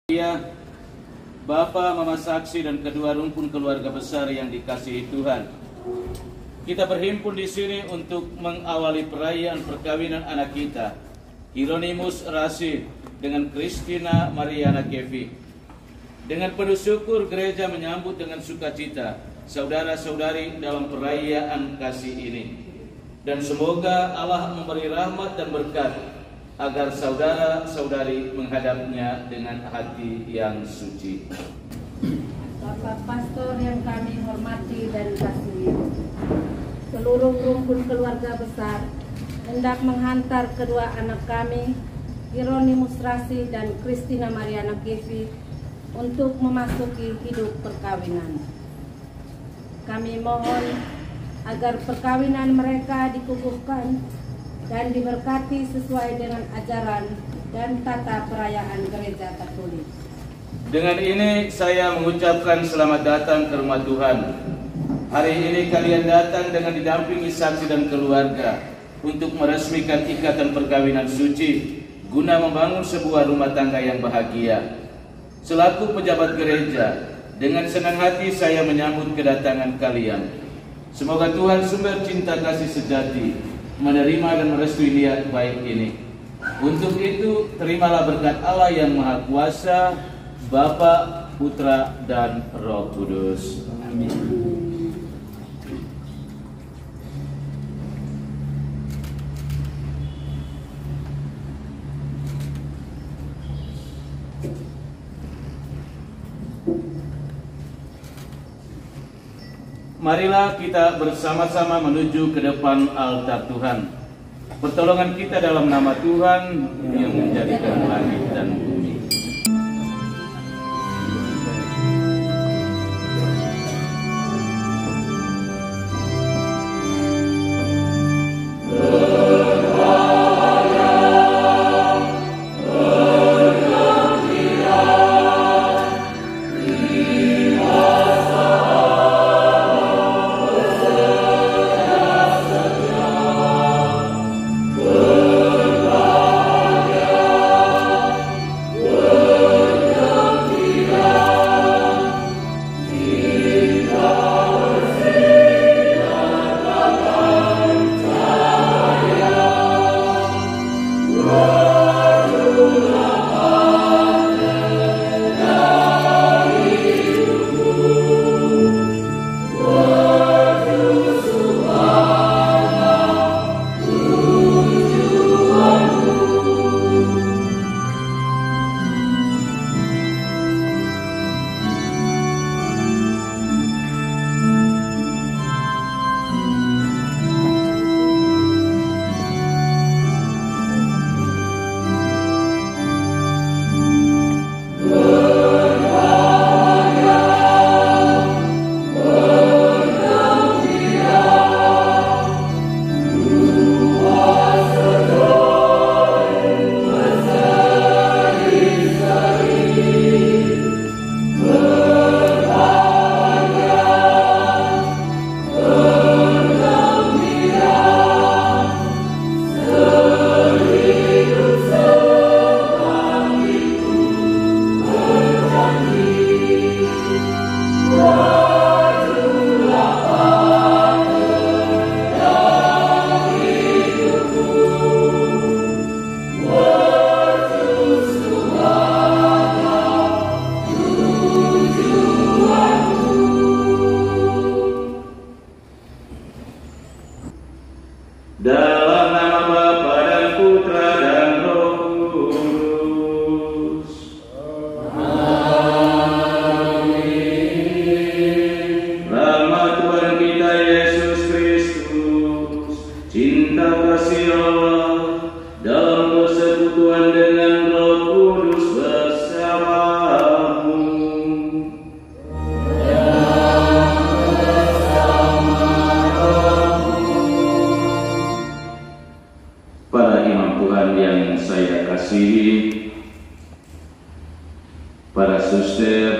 Ya, Bapak, Mama Saksi dan kedua rumpun keluarga besar yang dikasihi Tuhan. Kita berhimpun di sini untuk mengawali perayaan perkawinan anak kita, Hieronymus Rasid dengan Christina Mariana Kevi. Dengan penuh syukur gereja menyambut dengan sukacita saudara-saudari dalam perayaan kasih ini. Dan semoga Allah memberi rahmat dan berkat agar saudara-saudari menghadapnya dengan hati yang suci. Bapak Pastor yang kami hormati dan kasihi, seluruh rumpun keluarga besar hendak menghantar kedua anak kami, Hieronymus Rasid dan Christina Mariana Kevi, untuk memasuki hidup perkawinan. Kami mohon agar perkawinan mereka dikukuhkan dan diberkati sesuai dengan ajaran dan tata perayaan gereja Katolik. Dengan ini saya mengucapkan selamat datang ke rumah Tuhan. Hari ini kalian datang dengan didampingi saksi dan keluarga untuk meresmikan ikatan perkawinan suci guna membangun sebuah rumah tangga yang bahagia. Selaku pejabat gereja, dengan senang hati saya menyambut kedatangan kalian. Semoga Tuhan sumber cinta kasih sejati menerima dan merestui niat baik ini. Untuk itu, terimalah berkat Allah yang Maha Kuasa, Bapa, Putra, dan Roh Kudus. Amin. Marilah kita bersama-sama menuju ke depan altar Tuhan. Pertolongan kita dalam nama Tuhan yang menjadikan langit dan bumi. Dalam nama Bapa dan Putra dan Roh Kudus. Amin. Rahmat Tuhan kita Yesus Kristus, cinta kasih Allah dalam persekutuan dengan Roh Kudus bersamamu. Para imam Tuhan yang saya kasihi, para suster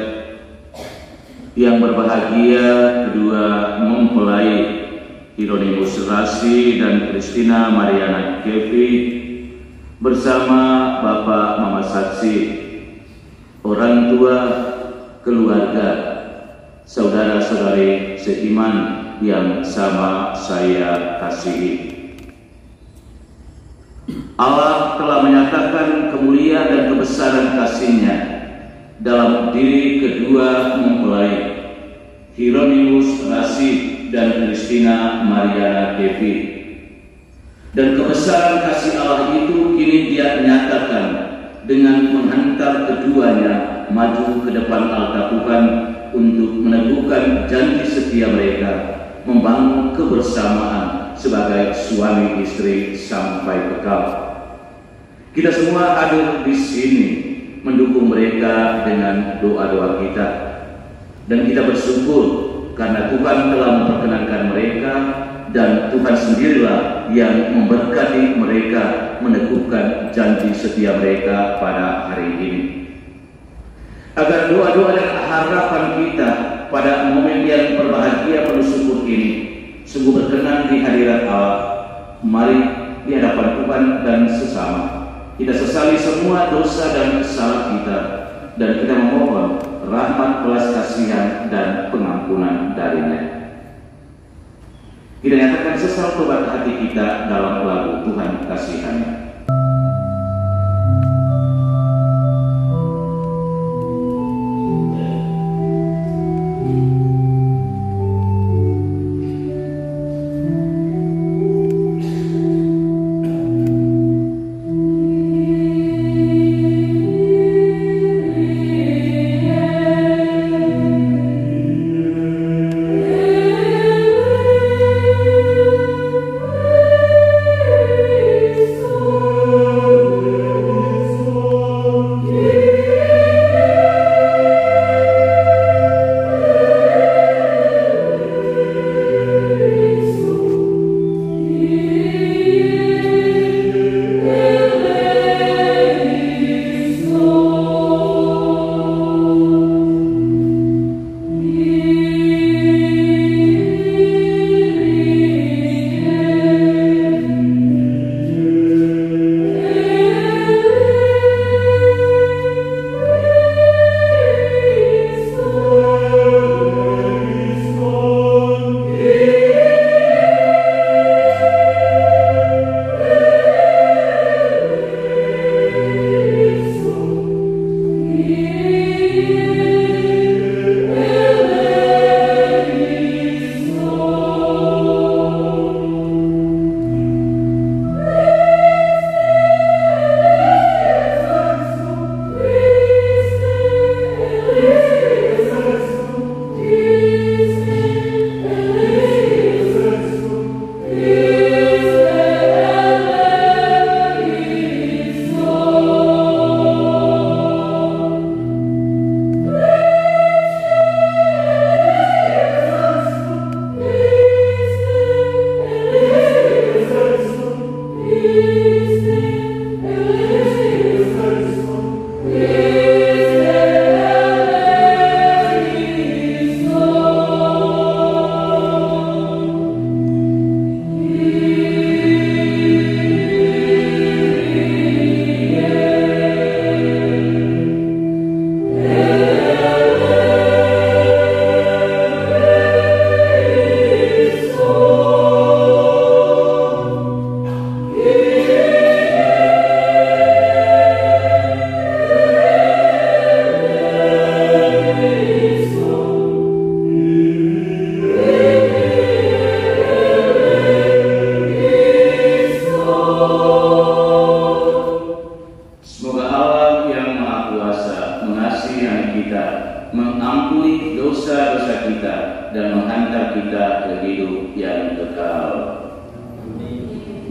yang berbahagia, kedua mempelai Hieronymus Rasid dan Christina Mariana Kevi bersama Bapak Mama Saksi orang tua, keluarga, saudara-saudari seiman yang sama saya kasihi. Allah telah menyatakan kemuliaan dan kebesaran kasih-Nya dalam diri kedua mempelai, Hieronymus Rasid dan Christina Mariana Devi. Dan kebesaran kasih Allah itu kini Dia nyatakan dengan menghantar keduanya maju ke depan altar Tuhan untuk meneguhkan janji setia mereka, membangun kebersamaan sebagai suami istri sampai kekal. Kita semua hadir di sini mendukung mereka dengan doa-doa kita, dan kita bersyukur karena Tuhan telah memperkenankan mereka, dan Tuhan sendirilah yang memberkati mereka meneguhkan janji setia mereka pada hari ini. Agar doa-doa dan harapan kita pada momen yang berbahagia penuh syukur ini sungguh berkenan di hadirat Allah, mari di hadapan Tuhan dan sesama kita sesali semua dosa dan salah kita, dan kita memohon rahmat belas kasihan dan pengampunan dari-Nya. Kita nyatakan sesal tobat hati kita dalam lagu Tuhan Kasihan-Nya.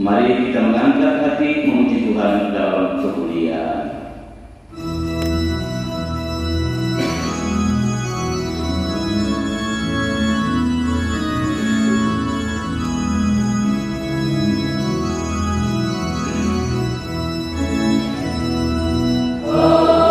Mari kita mengangkat hati memuji Tuhan dalam kemuliaan. Oh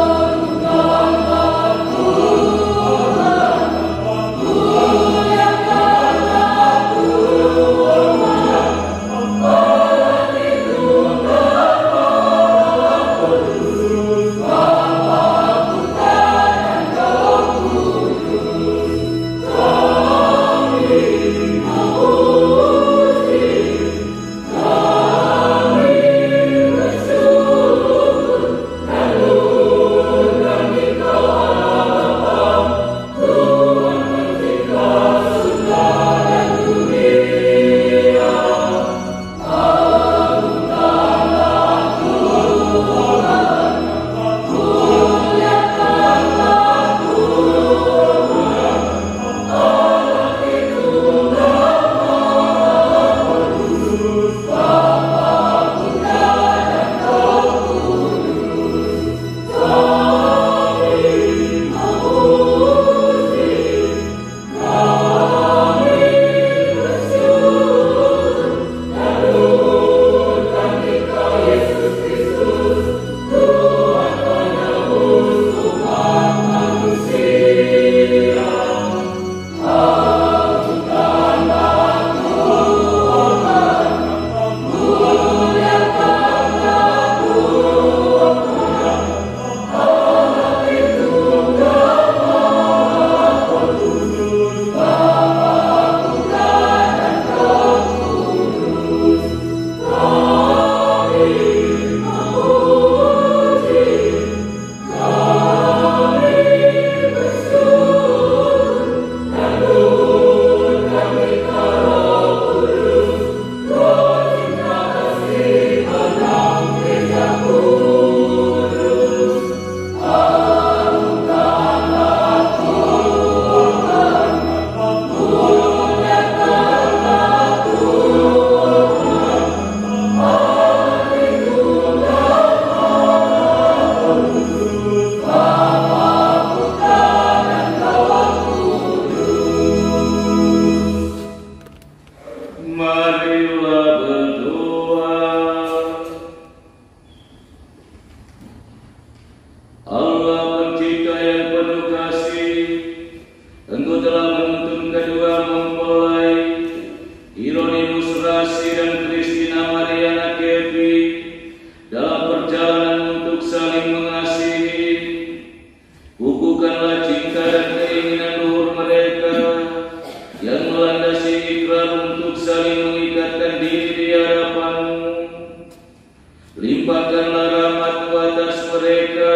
Limpahkanlah rahmat-Mu atas mereka,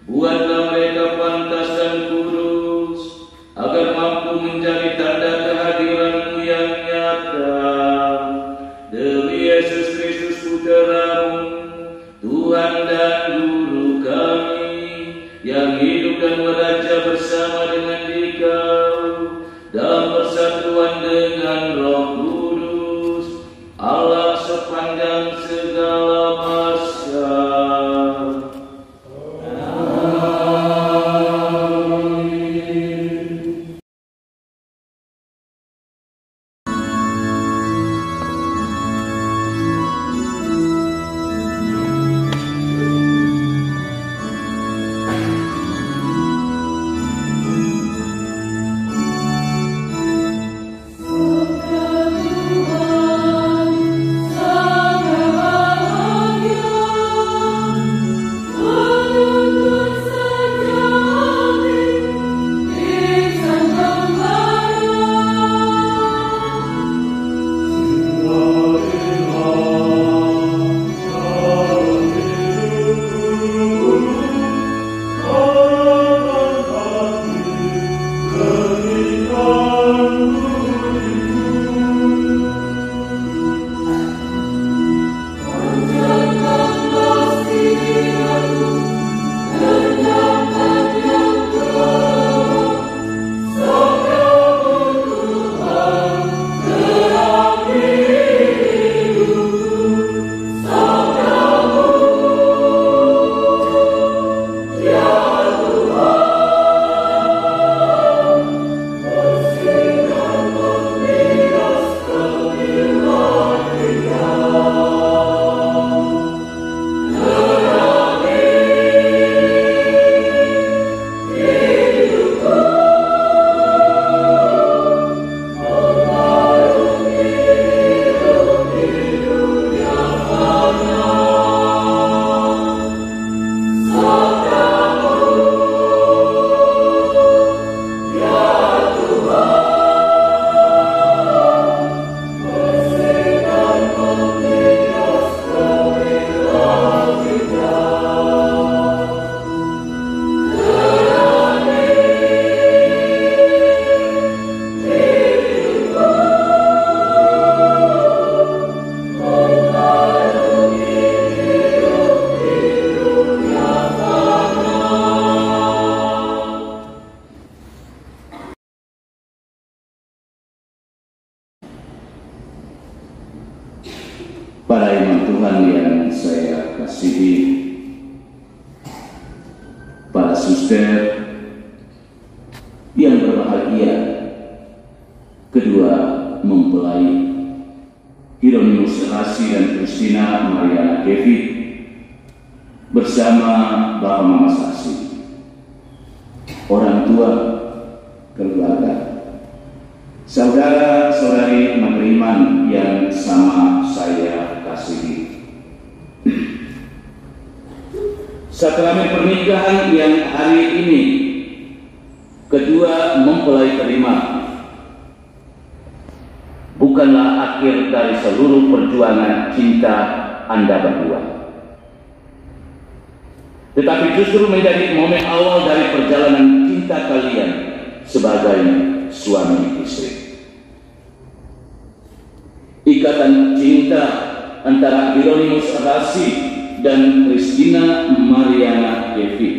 buatlah mereka pantas dan kudus, agar mampu menjadi tanda kehadiran-Mu yang nyata. Demi Yesus Kristus Putra-Mu, Tuhan dan Guru kami, yang hidup dan meraja bersama dengan Dikau dalam persatuan dengan Roh Kudus, Allah sepanjang segala masa. Para imam Tuhan yang saya kasihi, para suster yang berbahagia, kedua mempelai Hieronymus Rasi dan Christina Mariana Kevi bersama Bapak Mama Saksi, orang tua, keluarga, saudara-saudari beriman yang sama saya kasihi. Sakramen pernikahan yang hari ini kedua mempelai terima bukanlah akhir dari seluruh perjuangan cinta Anda berdua, tetapi justru menjadi momen awal dari perjalanan cinta kalian sebagai suami istri. Ikatan cinta antara Hieronymus Rasi dan Christina Mariana Kevi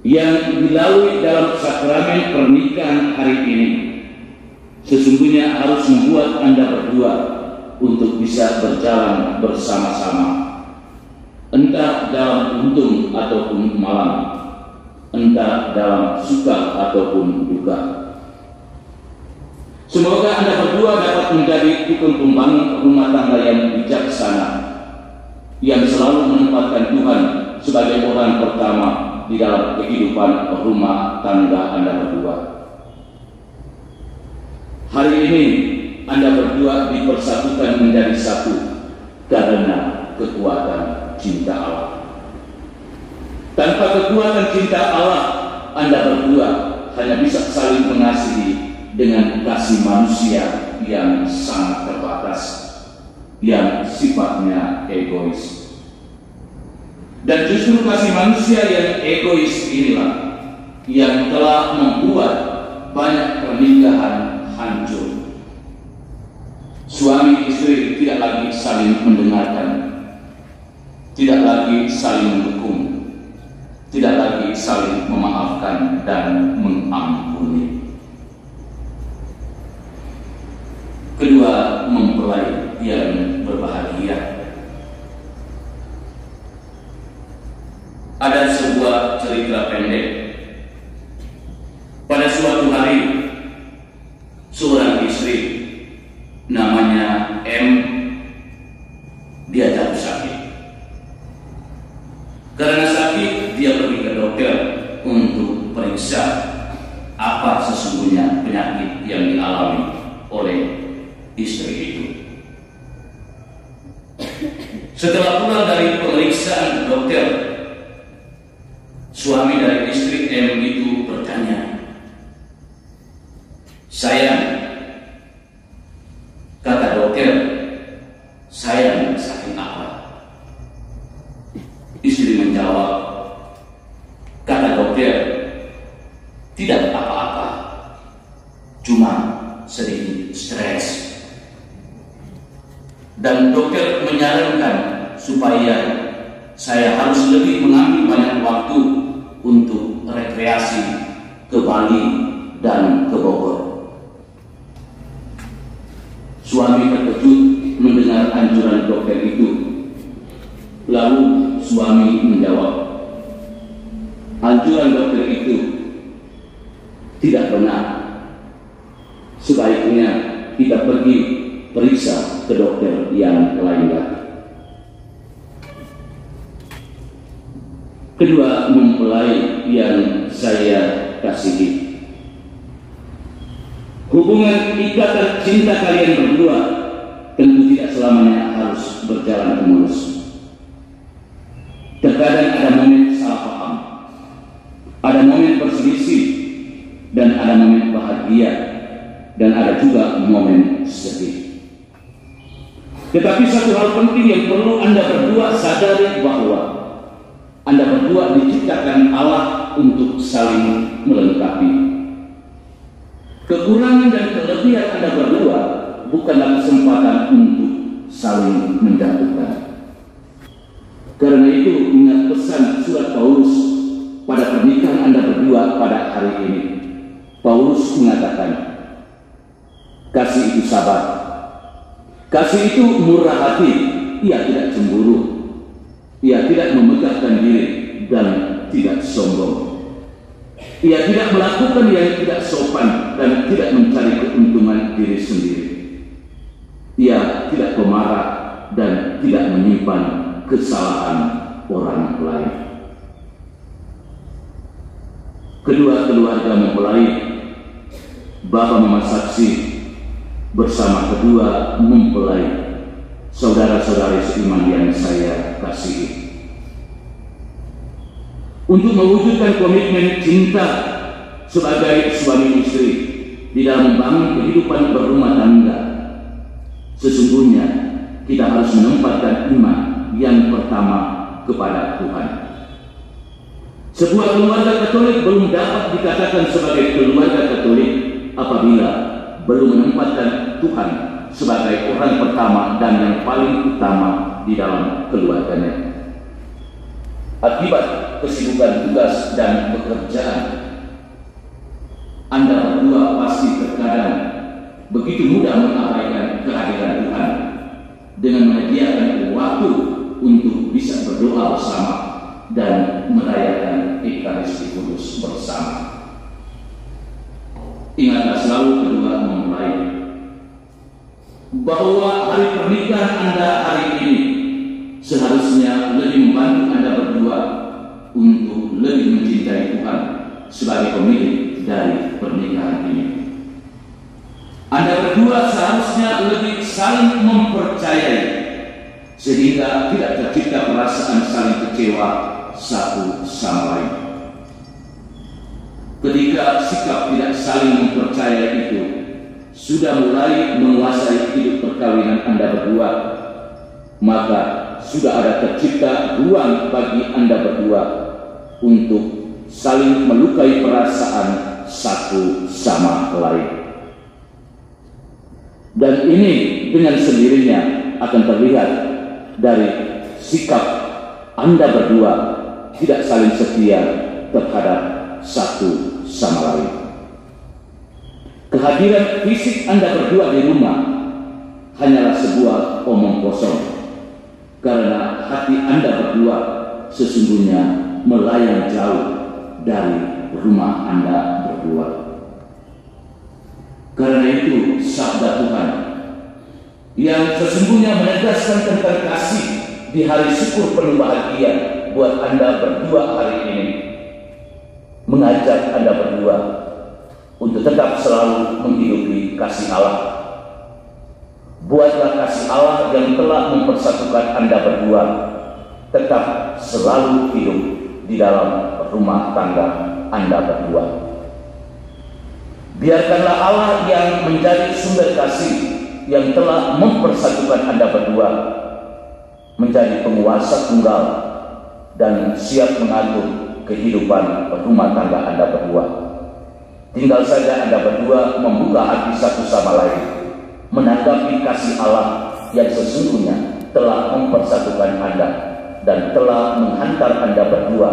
yang dilalui dalam sakramen pernikahan hari ini sesungguhnya harus membuat Anda berdua untuk bisa berjalan bersama-sama, entah dalam untung ataupun malam, entah dalam suka ataupun duka. Semoga Anda berdua dapat menjadi tukang pembangun rumah tangga yang bijaksana, yang selalu menempatkan Tuhan sebagai orang pertama di dalam kehidupan rumah tangga Anda berdua. Hari ini Anda berdua dipersatukan menjadi satu karena kekuatan cinta Allah. Tanpa kekuatan cinta Allah, Anda berdua hanya bisa saling mengasihi dengan kasih manusia yang sangat terbatas. yang sifatnya egois. Dan justru kasih manusia yang egois inilah yang telah membuat banyak pernikahan hancur. Suami istri tidak lagi saling mendengarkan, tidak lagi saling mendukung, tidak lagi saling memaafkan dan mengampuni. Kedua, mempelai yang berbahagia. Ada sebuah cerita pendek. Pada suatu hari, seorang istri namanya M, dia jatuh sakit. Karena sakit, dia pergi ke dokter untuk periksa apa sesungguhnya penyakit yang dialami oleh istri itu. Setelah pulang dari pemeriksaan dokter, suami dari istri M itu bertanya, "Sayang," kata dokter, "sayang sakit apa?" Istri menjawab, kata dokter, "Tidak apa-apa, cuma sedikit stres." Dan dokter menyarankan supaya saya harus lebih mengambil banyak waktu untuk rekreasi ke Bali dan ke Bogor. Suami terkejut mendengar anjuran dokter itu. Lalu suami menjawab, "Anjuran dokter itu tidak benar. Sebaiknya kita pergi periksa ke dokter yang lain lagi." Kedua, mempelai yang saya kasihi. Hubungan ikatan cinta kalian berdua tentu tidak selamanya harus berjalan mulus. Terkadang ada momen salah paham, ada momen berselisih, dan ada momen bahagia, dan ada juga momen sedih. Tetapi satu hal penting yang perlu Anda berdua sadari, bahwa Anda berdua diciptakan Allah untuk saling melengkapi. Kekurangan dan kelebihan Anda berdua bukanlah kesempatan untuk saling menjatuhkan. Karena itu, ingat pesan surat Paulus pada pernikahan Anda berdua pada hari ini. Paulus mengatakan, kasih itu sabar, kasih itu murah hati, ia tidak cemburu, ia tidak memegahkan diri dan tidak sombong, ia tidak melakukan yang tidak sopan dan tidak mencari keuntungan diri sendiri, ia tidak pemarah dan tidak menyimpan kesalahan orang lain. Kedua keluarga mempelai, Bapak Mama saksi bersama kedua mempelai, saudara-saudari seiman yang saya kasihi, untuk mewujudkan komitmen cinta sebagai suami istri di dalam membangun kehidupan berumah tangga. Sesungguhnya kita harus menempatkan iman yang pertama kepada Tuhan. Sebuah keluarga Katolik belum dapat dikatakan sebagai keluarga Katolik apabila belum menempatkan Tuhan sebagai orang pertama dan yang paling utama di dalam keluarganya. Akibat kesibukan tugas dan pekerjaan, Anda berdua pasti terkadang begitu mudah mengabaikan kehadiran Tuhan dengan menyediakan waktu untuk bisa berdoa bersama dan merayakan Ekaristi Kudus bersama. Ingatlah selalu kedua mempelai bahwa hari pernikahan Anda hari ini seharusnya lebih membantu Anda berdua untuk lebih mencintai Tuhan sebagai pemilik dari pernikahan ini. Anda berdua seharusnya lebih saling mempercayai sehingga tidak tercipta perasaan saling kecewa satu sama lain. Ketika sikap tidak saling mempercayai itu sudah mulai menguasai hidup perkawinan Anda berdua, maka sudah ada tercipta ruang bagi Anda berdua untuk saling melukai perasaan satu sama lain. Dan ini dengan sendirinya akan terlihat dari sikap Anda berdua tidak saling setia terhadap satu sama lain. Kehadiran fisik Anda berdua di rumah hanyalah sebuah omong kosong, karena hati Anda berdua sesungguhnya melayang jauh dari rumah Anda berdua. Karena itu sabda Tuhan yang sesungguhnya menegaskan tentang kasih di hari syukur penuh bahagia buat Anda berdua hari ini, mengajak Anda berdua untuk tetap selalu menghidupi kasih Allah. Buatlah kasih Allah yang telah mempersatukan Anda berdua tetap selalu hidup di dalam rumah tangga Anda berdua. Biarkanlah Allah yang menjadi sumber kasih yang telah mempersatukan Anda berdua menjadi penguasa tunggal dan siap mengatur kehidupan rumah tangga Anda berdua. Tinggal saja Anda berdua membuka hati satu sama lain, menanggapi kasih Allah yang sesungguhnya telah mempersatukan Anda dan telah menghantar Anda berdua,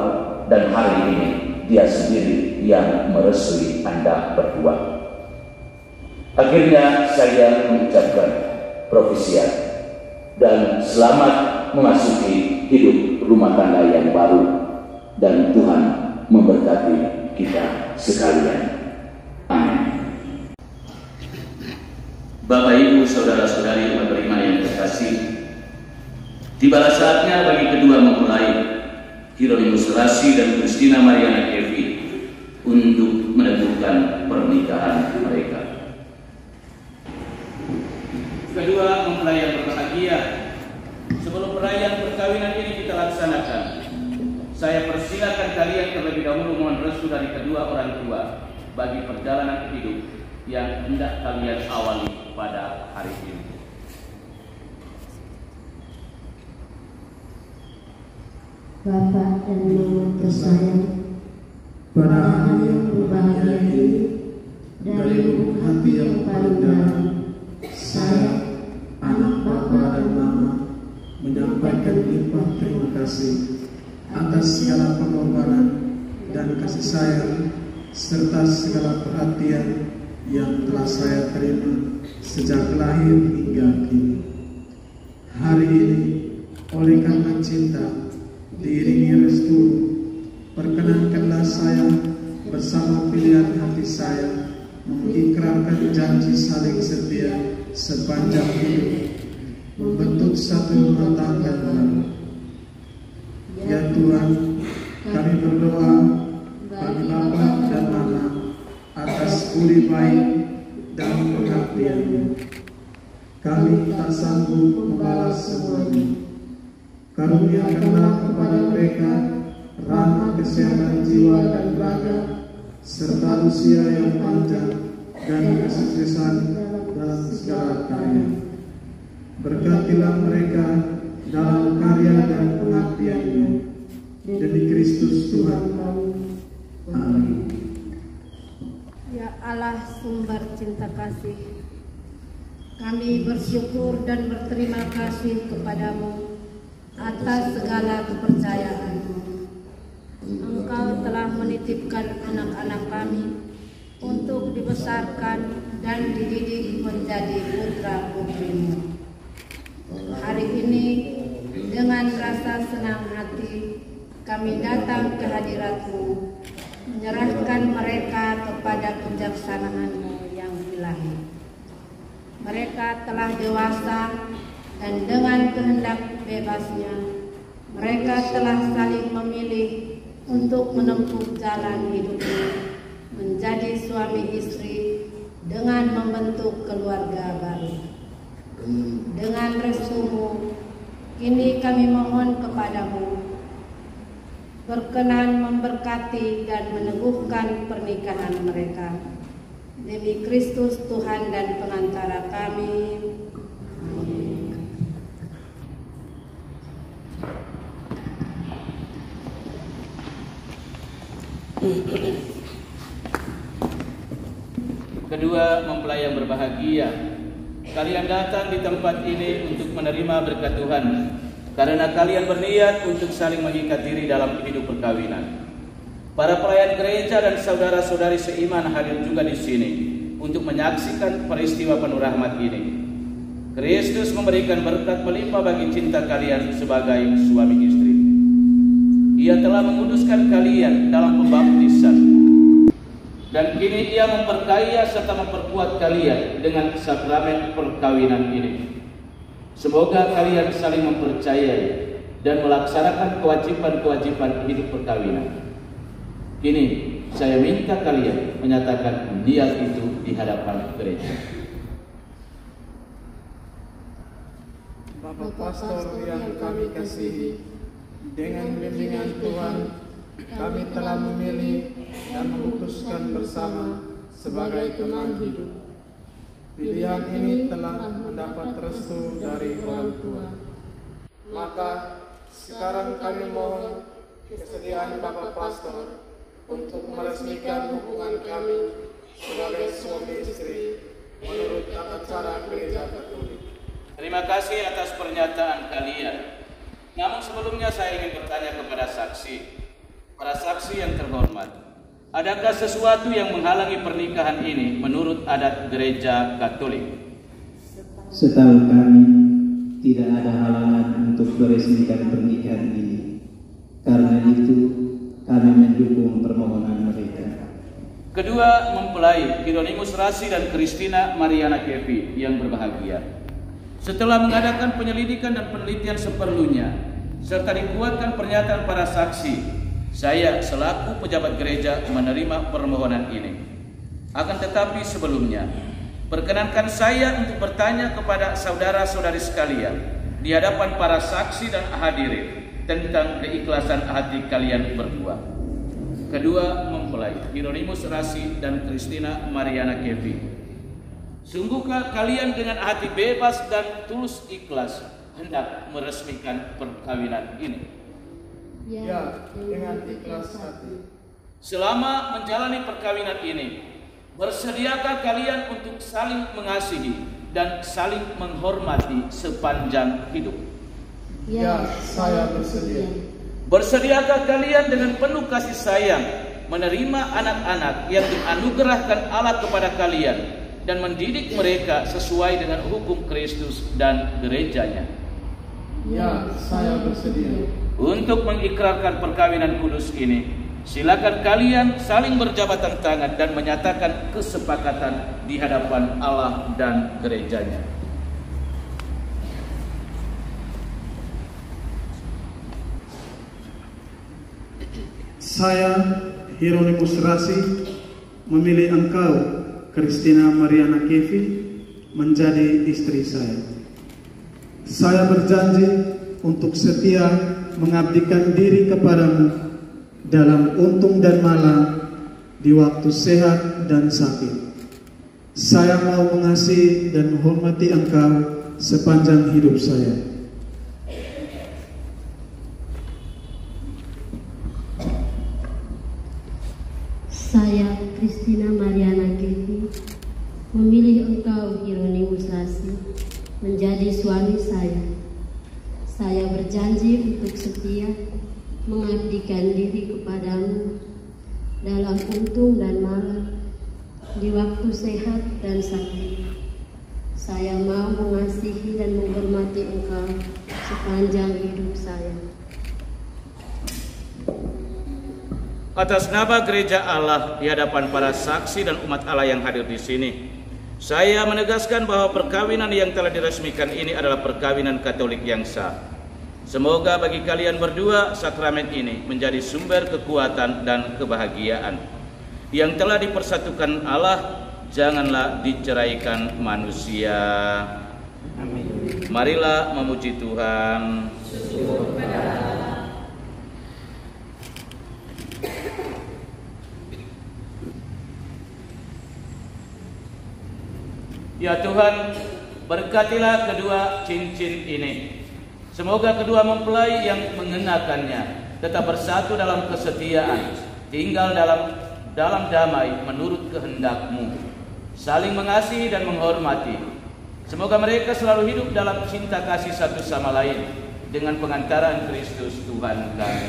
dan hari ini Dia sendiri yang merestui Anda berdua. Akhirnya saya mengucapkan profesia dan selamat memasuki hidup rumah tangga yang baru, dan Tuhan memberkati kita sekalian. Amin. Bapak, Ibu, saudara-saudari umat beriman yang terkasih, tibalah saatnya bagi kedua mempelai Hieronymus Rasi dan Christina Mariana Kevi untuk menentukan pernikahan mereka. Kedua mempelai yang berbahagia, sebelum perayaan perkawinan ini kita laksanakan, saya persilakan kalian terlebih dahulu mohon restu dari kedua orang tua bagi perjalanan hidup yang hendak kalian awali pada hari ini. Bapak dan Ibu tersayang, pada hari yang berbahagia ini, dari lubuk hati yang paling dalam, saya, anak Bapa dan Mama, menyampaikan limpah terima kasih atas segala pengorbanan dan kasih sayang serta segala perhatian yang telah saya terima sejak lahir hingga kini. Hari ini, oleh karena cinta diiringi restu, perkenankanlah saya bersama pilihan hati saya mengikrarkan janji saling setia sepanjang hidup, membentuk satu rumah tangga baru. Ya Tuhan, kami berdoa bagi Bapak dan Mama atas budi baik dan pengabdiannya. Kami tak sanggup membalas semuanya. Karuniakanlah kepada mereka rahmat kesehatan jiwa dan raga, serta usia yang panjang dan kesuksesan dalam segala karya. Berkatilah mereka dalam karya dan pengabdiannya, demi Kristus Tuhan kami. Amin. Ya Allah, sumber cinta kasih, kami bersyukur dan berterima kasih kepadamu atas segala kepercayaan-Mu. Engkau telah menitipkan anak-anak kami untuk dibesarkan dan dididik menjadi putra-putri-Mu. Hari ini dengan rasa senang hati kami datang ke hadirat-Mu, menyerahkan mereka kepada kebijaksanaan-Mu yang ilahi. Mereka telah dewasa dan dengan kehendak bebasnya mereka telah saling memilih untuk menempuh jalan hidupnya menjadi suami istri dengan membentuk keluarga baru. Dengan restu-Mu, kini kami mohon kepadamu, berkenan memberkati dan meneguhkan pernikahan mereka, demi Kristus Tuhan dan pengantara kami. Amin. Kedua, mempelai yang berbahagia, kalian datang di tempat ini untuk menerima berkat Tuhan, karena kalian berniat untuk saling mengikat diri dalam hidup perkawinan. Para pelayan gereja dan saudara-saudari seiman hadir juga di sini untuk menyaksikan peristiwa penuh rahmat ini. Kristus memberikan berkat melimpah bagi cinta kalian sebagai suami istri. Ia telah menguduskan kalian dalam pembaptisan, dan kini Ia memperkaya serta memperkuat kalian dengan sakramen perkawinan ini. Semoga kalian saling mempercayai dan melaksanakan kewajiban-kewajiban hidup perkawinan. Kini saya minta kalian menyatakan niat itu di hadapan gereja. Bapak Pastor yang kami kasihi, dengan bimbingan Tuhan, kami telah memilih dan memutuskan bersama sebagai teman hidup. Pilihan ini telah mendapat restu dari orang tua. Maka sekarang kami mohon kesediaan Bapak Pastor untuk meresmikan hubungan kami sebagai suami istri menurut tata cara Gereja Katolik. Terima kasih atas pernyataan kalian. Namun sebelumnya saya ingin bertanya kepada saksi. Para saksi yang terhormat, adakah sesuatu yang menghalangi pernikahan ini menurut adat Gereja Katolik? Setahu kami, tidak ada halangan untuk meresmikan pernikahan ini. Karena itu, kami mendukung permohonan mereka. Kedua mempelai, Hieronymus Rasi dan Christina Mariana Kevi yang berbahagia, setelah mengadakan penyelidikan dan penelitian seperlunya, serta dikuatkan pernyataan para saksi, saya selaku pejabat gereja menerima permohonan ini. Akan tetapi sebelumnya, perkenankan saya untuk bertanya kepada saudara-saudari sekalian di hadapan para saksi dan hadirin tentang keikhlasan hati kalian berdua. Kedua mempelai, Hieronymus Rasi dan Christina Mariana Kevi, sungguhkah kalian dengan hati bebas dan tulus ikhlas hendak meresmikan perkawinan ini? Ya, dengan ikhlas hati. Selama menjalani perkawinan ini, bersediakah kalian untuk saling mengasihi dan saling menghormati sepanjang hidup? Ya, saya bersedia. Bersediakah kalian dengan penuh kasih sayang menerima anak-anak yang dianugerahkan Allah kepada kalian dan mendidik mereka sesuai dengan hukum Kristus dan gerejanya? Ya, saya bersedia. Untuk mengikrarkan perkawinan kudus ini, silakan kalian saling berjabatan tangan dan menyatakan kesepakatan di hadapan Allah dan gerejanya. Saya, Hieronymus Rasi, memilih engkau, Christina Mariana Kevi, menjadi istri saya. Saya berjanji untuk setia mengabdikan diri kepadamu dalam untung dan malang, di waktu sehat dan sakit. Saya mau mengasihi dan menghormati engkau sepanjang hidup saya. Saya, Christina Mariana Kevi, memilih engkau, Hieronymus Rasi, menjadi suami saya. Saya berjanji untuk setia mengabdikan diri kepadamu dalam untung dan malang, di waktu sehat dan sakit. Saya mau mengasihi dan menghormati engkau sepanjang hidup saya. Atas nama Gereja Allah di hadapan para saksi dan umat Allah yang hadir di sini, saya menegaskan bahwa perkawinan yang telah diresmikan ini adalah perkawinan Katolik yang sah. Semoga bagi kalian berdua sakramen ini menjadi sumber kekuatan dan kebahagiaan. Yang telah dipersatukan Allah janganlah diceraikan manusia. Amin. Marilah memuji Tuhan. Ya Tuhan, berkatilah kedua cincin ini. Semoga kedua mempelai yang mengenakannya tetap bersatu dalam kesetiaan tinggal dalam damai menurut kehendak-Mu, saling mengasihi dan menghormati. Semoga mereka selalu hidup dalam cinta kasih satu sama lain dengan pengantaran Kristus Tuhan kami.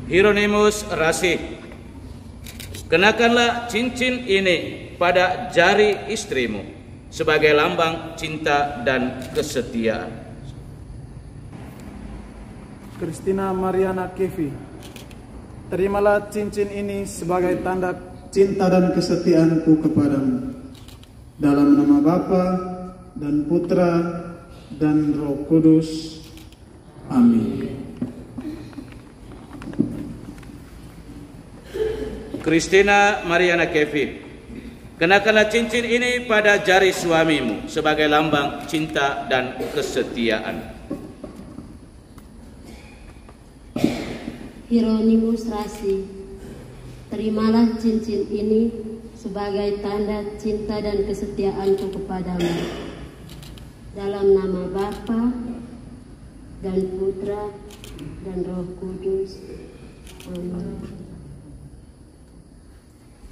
Hieronymus Rasih, kenakanlah cincin ini pada jari istrimu sebagai lambang cinta dan kesetiaan. Christina Mariana Kevi, terimalah cincin ini sebagai tanda cinta dan kesetiaanku kepadamu. Dalam nama Bapa dan Putra dan Roh Kudus. Amin. Christina Mariana Kevi, kenakanlah cincin ini pada jari suamimu sebagai lambang cinta dan kesetiaan. Hieronymus Rasih, terimalah cincin ini sebagai tanda cinta dan kesetiaanku kepadamu. Dalam nama Bapa dan Putra dan Roh Kudus. Amin.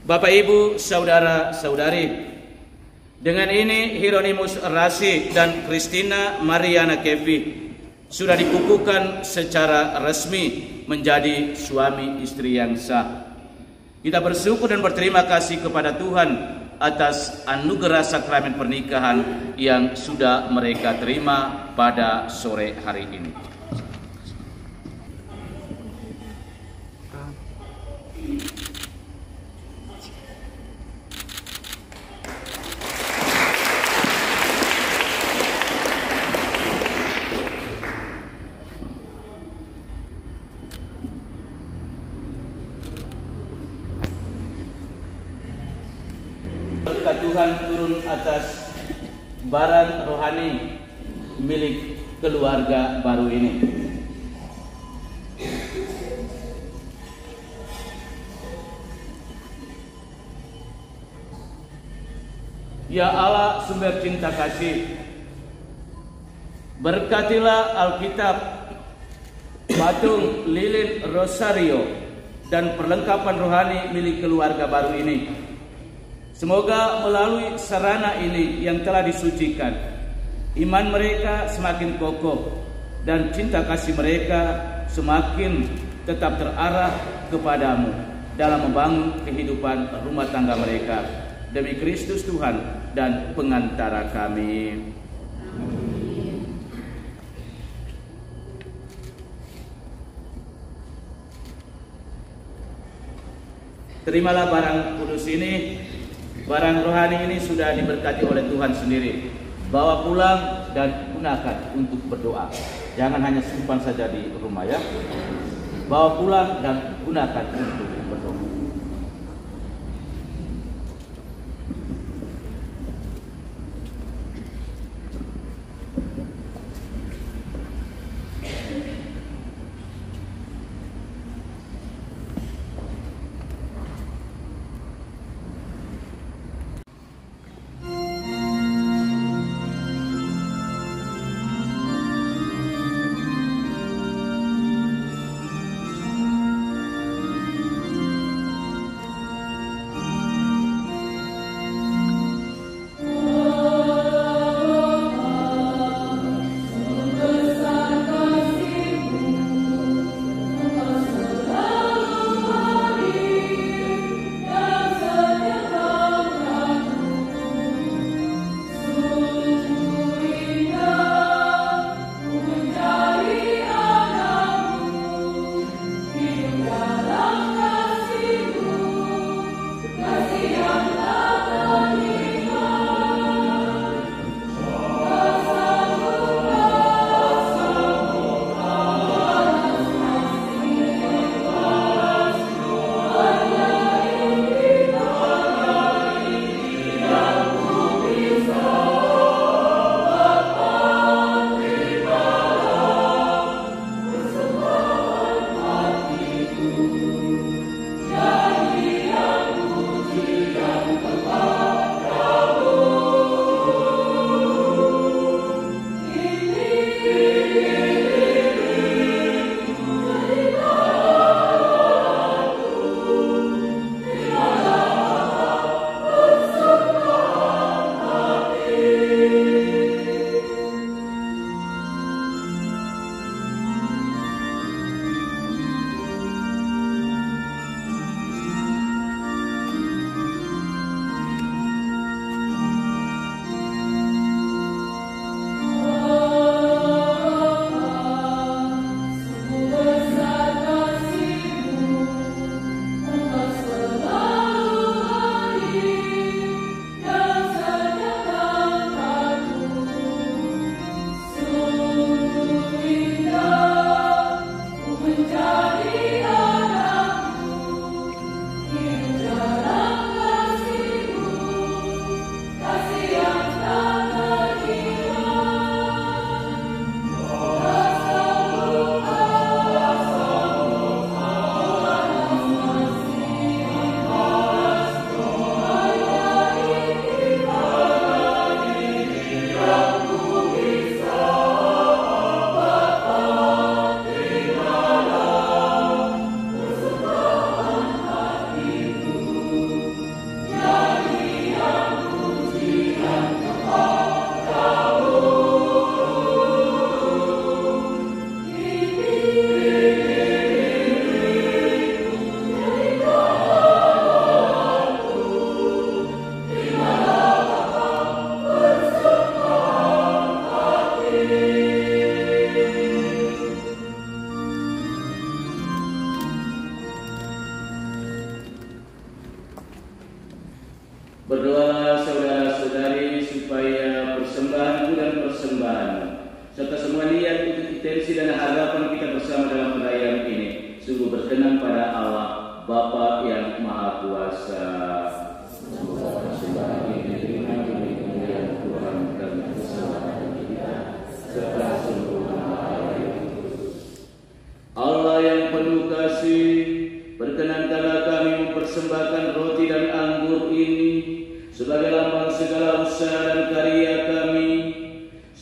Bapak, Ibu, Saudara-saudari, dengan ini Hieronymus Rasih dan Christina Mariana Kevi sudah dikukuhkan secara resmi menjadi suami istri yang sah. Kita bersyukur dan berterima kasih kepada Tuhan atas anugerah sakramen pernikahan yang sudah mereka terima pada sore hari ini. Berkat Tuhan turun atas barang rohani milik keluarga baru ini. Ya Allah, sumber cinta kasih, berkatilah Alkitab, patung lilin rosario, dan perlengkapan rohani milik keluarga baru ini. Semoga melalui sarana ini yang telah disucikan, iman mereka semakin kokoh dan cinta kasih mereka semakin tetap terarah kepadamu dalam membangun kehidupan rumah tangga mereka. Demi Kristus Tuhan dan pengantara kami. Terimalah barang kudus ini. Barang rohani ini sudah diberkati oleh Tuhan sendiri. Bawa pulang dan gunakan untuk berdoa. Jangan hanya simpan saja di rumah ya. Bawa pulang dan gunakan untuk berdoa. intensi dan harapan kita bersama dalam perayaan ini sungguh berkenan pada Allah Bapa yang Maha Kuasa. Semoga persembahan ini diterima demi kemuliaan Tuhan dan keselamatan kita serta seluruh makhluk yang kudus. Allah yang penuh kasih, berkenankanlah kami mempersembahkan roti dan anggur ini sebagai lambang segala usaha dan karya kami.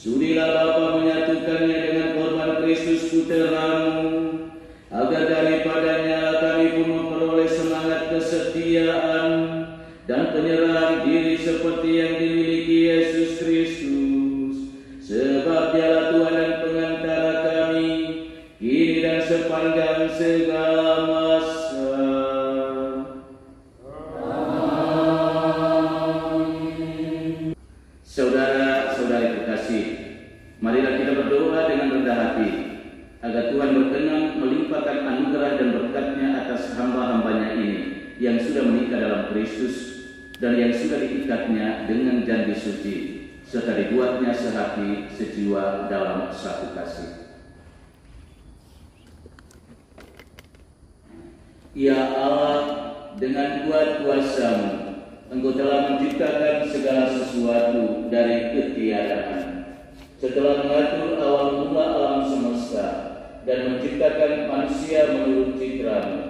Sudilah Bapa menyatukannya dengan korban Kristus Putra-Mu, agar daripadanya kami pun memperoleh semangat kesetiaan dan penyerahan diri seperti yang dimiliki Yesus Kristus. Sebab Dialah Tuhan dan pengantara kami, kini dan sepanjang segala masa. Saudara-saudari terkasih, marilah kita berdoa dengan rendah hati agar Tuhan berkenan melimpahkan anugerah dan berkat-Nya atas hamba-hambanya ini yang sudah menikah dalam Kristus dan yang sudah diikatnya dengan janji suci serta dibuatnya sehati sejiwa dalam satu kasih. Ya Allah, dengan kuat kuasa-Mu Engkau telah menciptakan segala sesuatu dari ketiadaan. Setelah mengatur awal mula alam semesta dan menciptakan manusia menurut citra-Mu,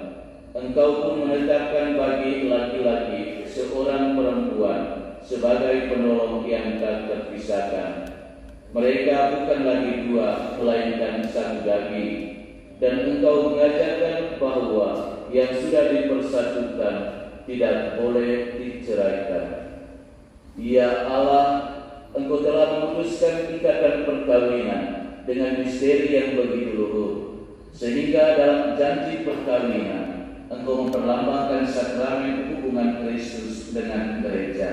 Engkau pun menetapkan bagi laki-laki seorang perempuan sebagai penolong yang tak terpisahkan. Mereka bukan lagi dua, melainkan satu daging. Dan Engkau mengajarkan bahwa yang sudah dipersatukan tidak boleh diceraikan. Ya Allah, Engkau telah memutuskan ikatan perkawinan dengan misteri yang begitu luhur, sehingga dalam janji perkawinan Engkau memperlambangkan sakramen hubungan Kristus dengan gereja.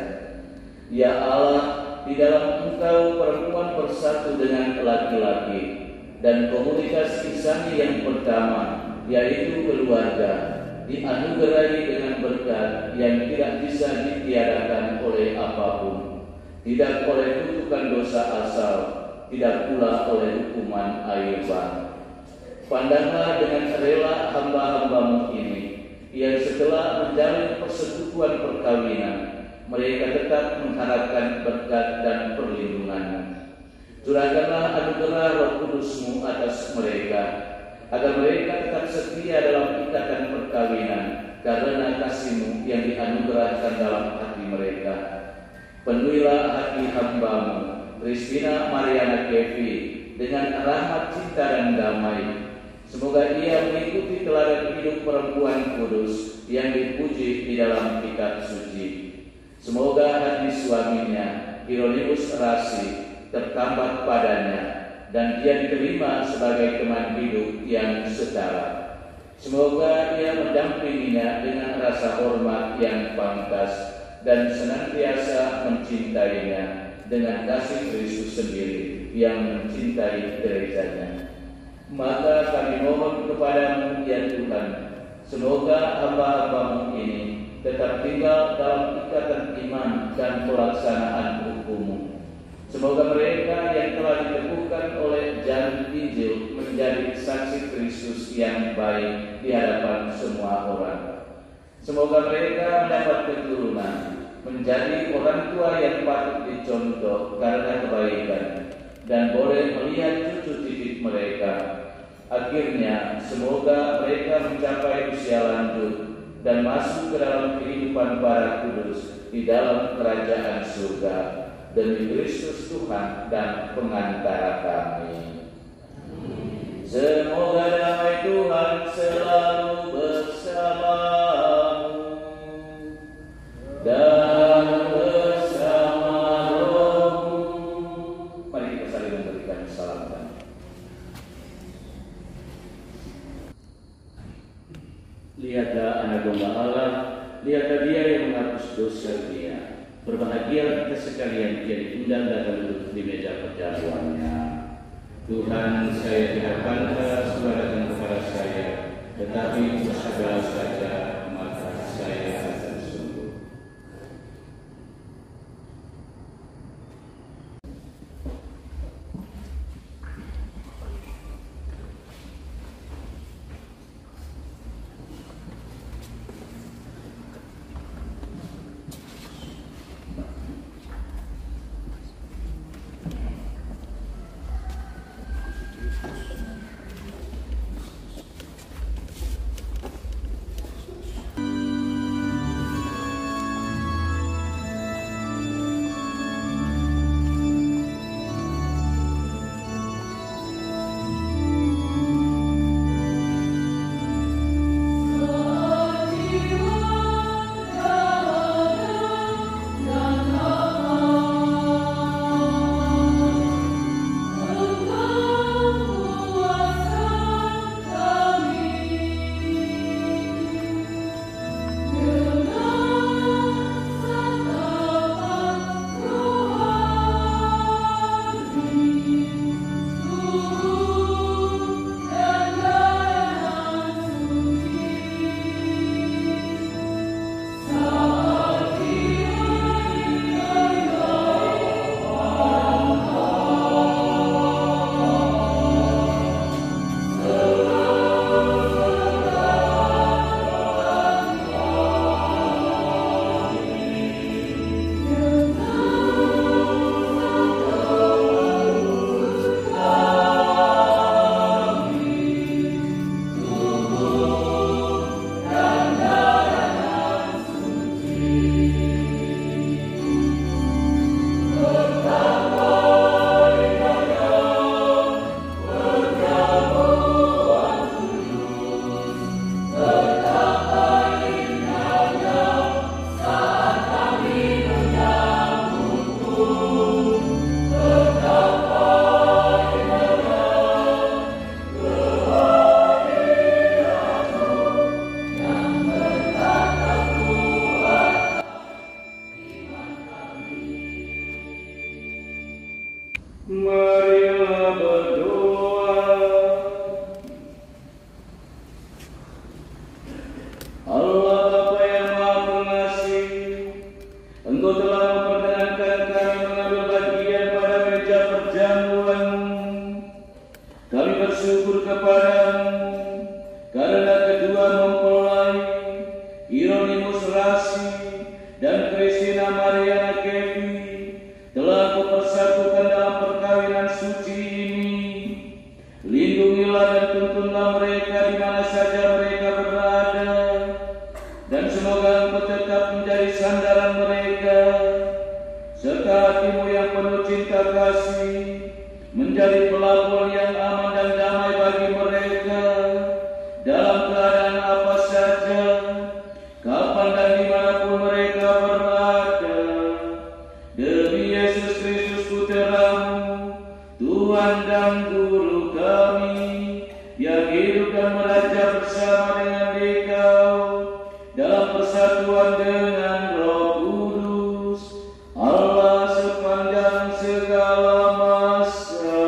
Ya Allah, di dalam Engkau perempuan bersatu dengan laki-laki, dan komunitas insani yang pertama, yaitu keluarga, dianugerahi dengan berkat yang tidak bisa ditiadakan oleh apapun, tidak oleh kutukan dosa asal, tidak pula oleh hukuman air bah. Pandanglah dengan rela hamba-hamba-Mu ini, yang setelah menjalin persekutuan perkawinan, mereka tetap mengharapkan berkat dan perlindungan. Curahkanlah anugerah Roh Kudus-Mu atas mereka, agar mereka tetap setia dalam ikatan perkawinan karena kasih-Mu yang dianugerahkan dalam hati mereka. Penuhilah hati hamba-Mu, Christina Mariana Kevi, dengan rahmat cinta dan damai. Semoga ia mengikuti teladan hidup perempuan kudus yang dipuji di dalam kitab suci. Semoga hati suaminya, Hieronymus Rasi, tertambat padanya, dan dia diterima sebagai teman hidup yang setara. Semoga ia mendampinginya dengan rasa hormat yang pantas dan senantiasa mencintainya dengan kasih Kristus sendiri yang mencintai gerejanya. Maka kami mohon kepada-Mu ya Tuhan, semoga hamba-hamba-Mu ini tetap tinggal dalam ikatan iman dan pelaksanaan hukum-Mu. Semoga mereka yang telah diteguhkan oleh janji Injil menjadi saksi Kristus yang baik di hadapan semua orang. Semoga mereka mendapat keturunan, menjadi orang tua yang patut dicontoh karena kebaikan, dan boleh melihat cucu cicit mereka. Akhirnya, semoga mereka mencapai usia lanjut dan masuk ke dalam kehidupan para kudus di dalam kerajaan surga. Demi Kristus Tuhan dan pengantara kami. Semoga damai Tuhan selalu bersamamu dan bersama rohmu. Mari kita saling memberikan salam. Lihatlah anak domba Allah, lihatlah Dia yang menghapus dosa dunia. Berbahagia kita sekalian dia diundang dan duduk di meja perjamuannya. Tuhan, saya tidak pantas Tuhan datang kepada saya, tetapi segala saja maka saya akan sembuh. kami bersyukur kepadamu karena kedua mempelai Hieronymus Rasi dan Christina Mariana Kevi telah Kau persatukan dalam perkawinan suci ini. Lindungilah dan tuntunlah mereka di mana saja mereka berada, dan semoga Engkau tetap menjadi sandaran mereka, serta hatimu yang penuh cinta kasih menjadi pelabuhan yang aman dan damai bagi mereka dalam keadaan apa saja, kapan dan dimanapun mereka berada. Demi Yesus Kristus Putra-Mu, Tuhan dan Guru kami, yang hidup dan meraja bersama dengan Dikau dalam persatuan dengan Roh Kudus, Allah sepanjang segala masa.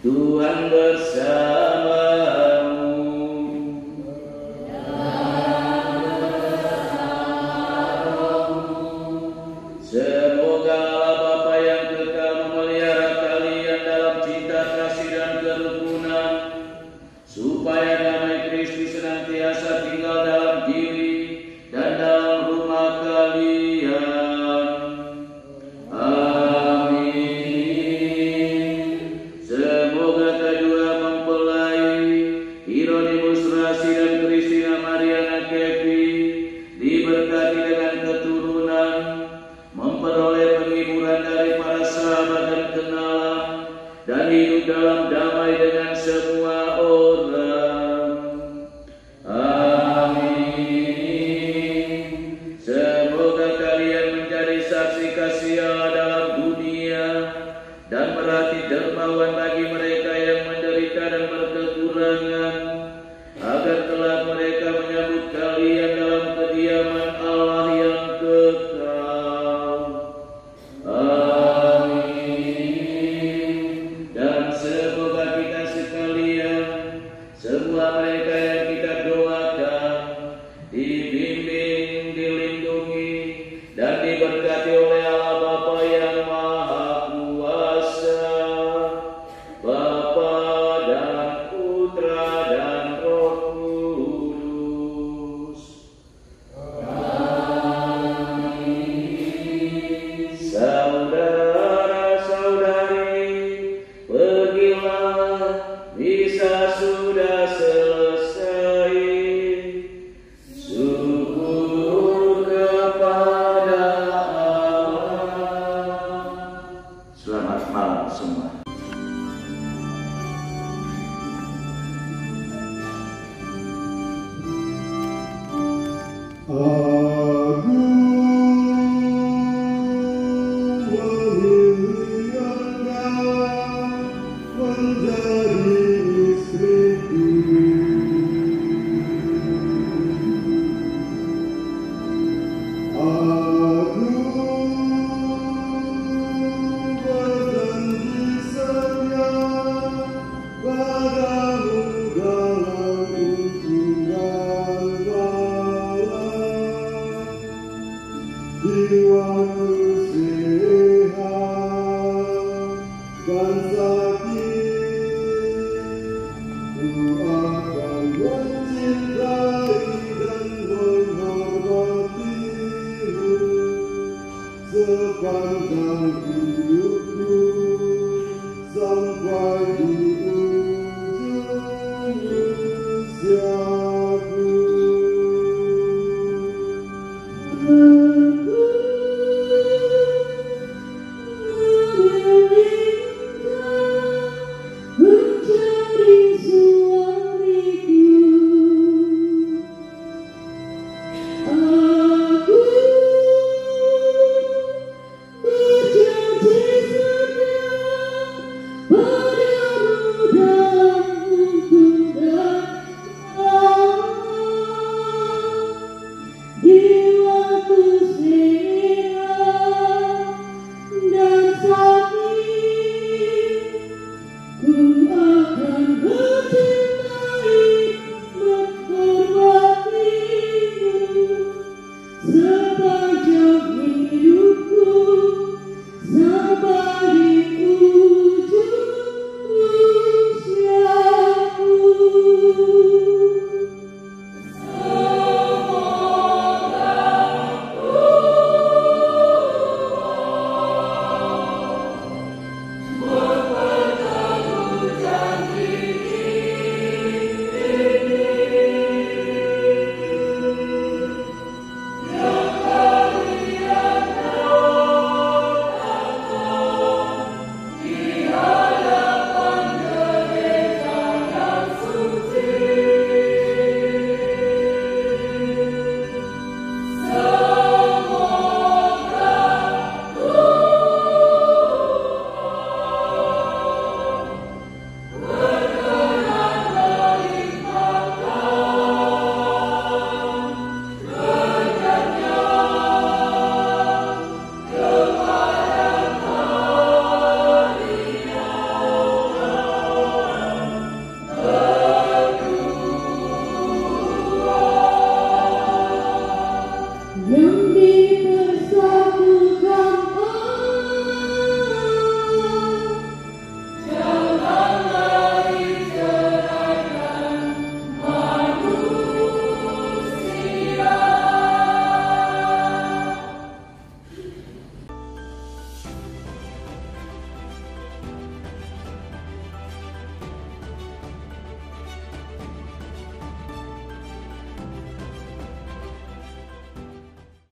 Tuhan bersamamu. Semoga Allah Bapa yang kekal memelihara kalian dalam cinta kasih dan kerukunan, supaya damai Kristus senantiasa tinggal dalam diri dan dalam rumah kalian. Hieronymus Rasi dan Christina Mariana Kevi diberkati dengan keturunan, memperoleh penghiburan dari para sahabat dan kenalan, dan hidup dalam damai dengan semua orang. Amin. Semoga kalian menjadi saksi kasih Allah dalam dunia dan berarti dermawan bagi mereka yang menderita dan berkekurangan, agar kelak mereka menyambut kalian dalam kediaman Allah yang kekal. Amin. Dan semoga kita sekalian, semua mereka yang kita doakan, dibimbing, dilindungi, dan diberkati oleh Allah Bapa yang Maha Kuasa, Bapa dan Putra dan Roh Kudus. Amin. Yang